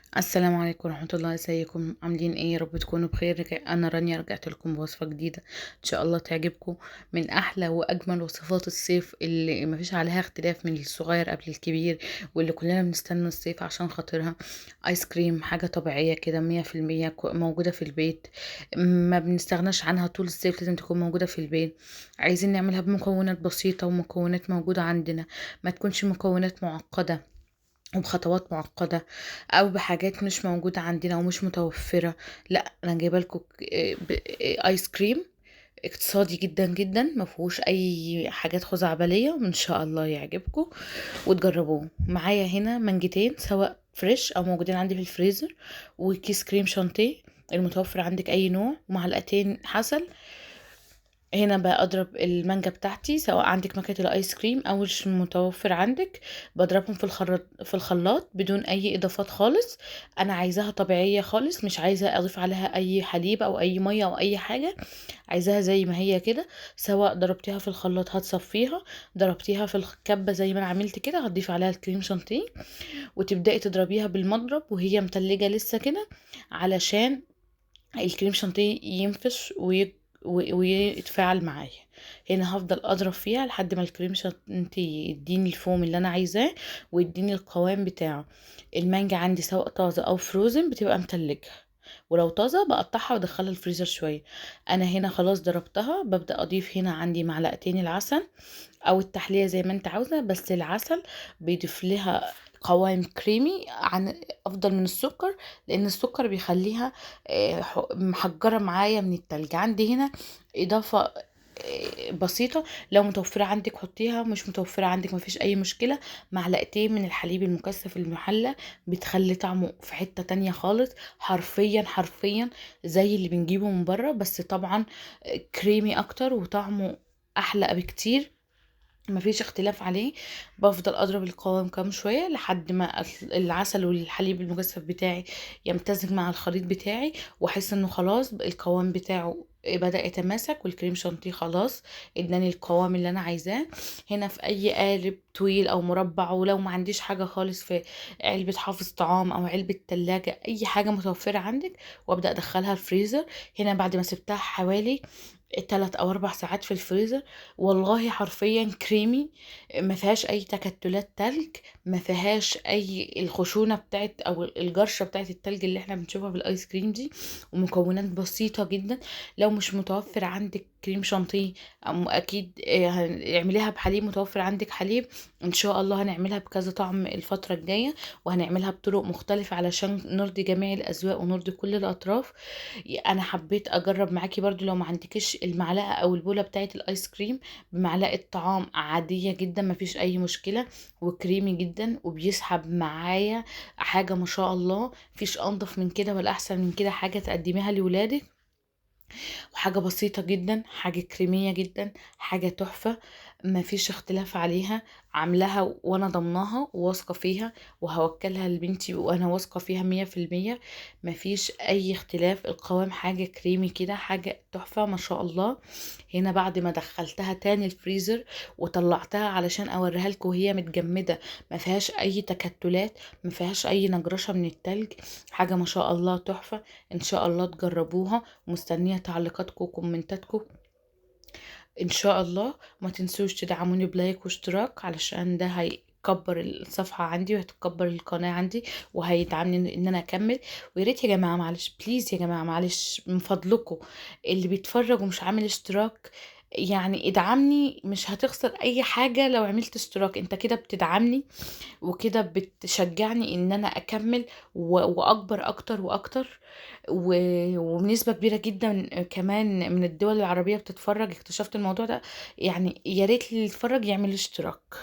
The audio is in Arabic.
السلام عليكم ورحمة الله، ازيكم عاملين ايه؟ يا رب تكونوا بخير. انا رانيا رجعت لكم بوصفة جديدة ان شاء الله تعجبكم، من احلى واجمل وصفات الصيف اللي مفيش عليها اختلاف، من الصغير قبل الكبير، واللي كلنا بنستنى الصيف عشان خاطرها. ايس كريم، حاجة طبيعية كده 100% موجودة في البيت، ما بنستغناش عنها طول الصيف، لازم تكون موجودة في البيت. عايزين نعملها بمكونات بسيطة ومكونات موجودة عندنا، ما تكونش مكونات معقدة وبخطوات معقدة، او بحاجات مش موجودة عندنا ومش متوفرة. لا، انا جايبه لكم ايس كريم اقتصادي جدا جدا، ما فيهوش اي حاجات خزعبليه، وان شاء الله يعجبكم وتجربوه. معايا هنا منجتين، سواء فريش او موجودين عندي في الفريزر، وكيس كريم شانتيه المتوفر عندك اي نوع، ومعلقتين عسل. هنا بقى اضرب المانجا بتاعتي، سواء عندك مكنه الايس كريم او مش متوفر عندك، بضربهم في الخلاط بدون اي اضافات خالص. انا عايزاها طبيعيه خالص، مش عايزه اضيف عليها اي حليب او اي ميه او اي حاجه، عايزاها زي ما هي كده. سواء ضربتيها في الخلاط هتصفيها، ضربتيها في الكبه زي ما انا عملت كده، هتضيفي عليها الكريم شانتيه، وتبداي تضربيها بالمضرب وهي متلجه لسه كده، علشان الكريم شانتيه ينفش ويتفاعل معايا. هنا هفضل اضرب فيها لحد ما الكريم شانتيه يديني الفوم اللي انا عايزاه، ويديني القوام بتاعه. المانجا عندي سواء طازه او فروزن بتبقى متلجه، ولو طازه بقطعها وادخلها الفريزر شويه. انا هنا خلاص ضربتها، ببدا اضيف هنا عندي معلقتين العسل، او التحلية زي ما انت عاوزة، بس العسل بيضيف لها قوام كريمي عن افضل من السكر، لان السكر بيخليها محجرة معايا من التلج. عندي هنا اضافة بسيطة، لو متوفرة عندك حطيها، مش متوفرة عندك مفيش اي مشكلة. معلقتين من الحليب المكثف المحلى بتخلي طعمه في حتة تانية خالص، حرفيا حرفيا زي اللي بنجيبه من بره، بس طبعا كريمي اكتر وطعمه احلى بكتير، مفيش اختلاف عليه. بفضل اضرب القوام كام شويه لحد ما العسل والحليب المكثف بتاعي يمتزج مع الخليط بتاعي، واحس انه خلاص القوام بتاعه بدأ يتماسك، والكريم شانتيه خلاص اداني القوام اللي انا عايزاه. هنا في اي قالب طويل او مربع، ولو ما عنديش حاجه خالص، في علبه حافظ طعام او علبه تلاجة، اي حاجه متوفره عندك، وابدأ ادخلها الفريزر. هنا بعد ما سبتها حوالي 3 أو 4 ساعات في الفريزر، والله حرفيا كريمي، ما فيهاش اي تكتلات تلج، ما فيهاش اي الخشونه بتاعت او الجرشه بتاعت التلج اللي احنا بنشوفها في الايس كريم دي، ومكونات بسيطه جدا. لو مش متوفر عندك كريم شانتيه، اكيد اعمليها بحليب. متوفر عندك حليب، ان شاء الله هنعملها بكذا طعم الفتره الجايه، وهنعملها بطرق مختلفه علشان نرضي جميع الاذواق ونرضي كل الاطراف. انا حبيت اجرب معاكي برضو، لو ما عندكش المعلقه او البوله بتاعه الايس كريم، بمعلقه طعام عاديه جدا مفيش اي مشكله، وكريمي جدا وبيسحب معايا. حاجه ما شاء الله، مفيش انضف من كده ولا احسن من كده حاجه تقدميها لولادك. وحاجة بسيطة جدا، حاجة كريمية جدا، حاجة تحفة، ما فيش اختلاف عليها. عاملاها وانا ضمناها وواثقة فيها، وهوكلها لبنتي وانا واثقة فيها 100%. ما فيش اي اختلاف، القوام حاجة كريمي كده، حاجة تحفة ما شاء الله. هنا بعد ما دخلتها تاني الفريزر وطلعتها علشان اوريها لكم وهي متجمدة، ما فيهاش اي تكتلات، ما فيهاش اي نجرشة من التلج، حاجة ما شاء الله تحفة. ان شاء الله تجربوها، مستنية تعليقاتكم وكومنتاتكم ان شاء الله. ما تنسوش تدعموني بلايك واشتراك، علشان ده هيكبر الصفحة عندي وهتكبر القناة عندي، وهيدعمني ان انا اكمل. ويا ريت يا جماعة، معلش بليز يا جماعة، معلش من فضلكم، اللي بيتفرج ومش عامل اشتراك، يعني ادعمني، مش هتخسر اي حاجة لو عملت اشتراك، انت كده بتدعمني وكده بتشجعني ان انا اكمل واكبر اكتر واكتر. وبنسبة كبيرة جدا كمان من الدول العربية بتتفرج، اكتشفت الموضوع ده. يعني يا ريت اللي يتفرج يعمل اشتراك.